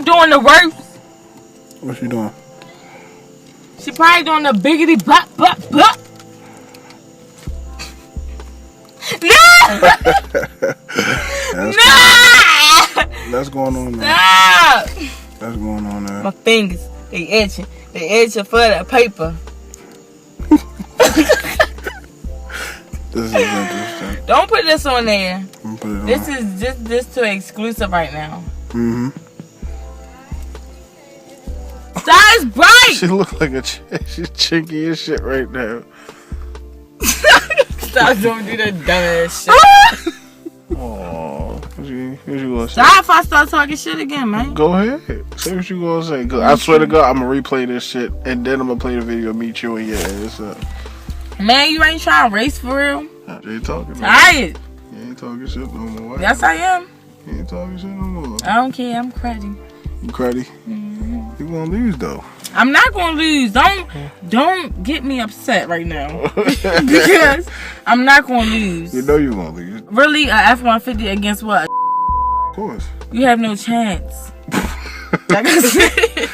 probably doing the worst. What's she doing? She probably doing the biggity bop bop bop. No! That's going on there. Stop! That's going on there. My fingers, they itching. They itching for that paper. This is interesting. Don't put this on there. Put it This on. is this too exclusive right now. Mm-hmm. That is bright. She look like a she's chinky as shit right now. Stop doing that dumbass shit. Oh, what you gonna say? Stop if I start talking shit again, man. Go ahead. Say what you gonna say. I swear to God, I'm gonna replay this shit and then I'm gonna play the video. Meet you and your ass up. Man, you ain't trying to race for real. You ain't talking. Tired. You ain't talking shit no more. Yes, I am. You ain't talking shit no more. I don't care. I'm cruddy. You cruddy? You gonna lose though. I'm not gonna lose. Don't get me upset right now because I'm not gonna lose. You know you gonna lose. Really, a F-150 against what? Of course. You have no chance. Like I said.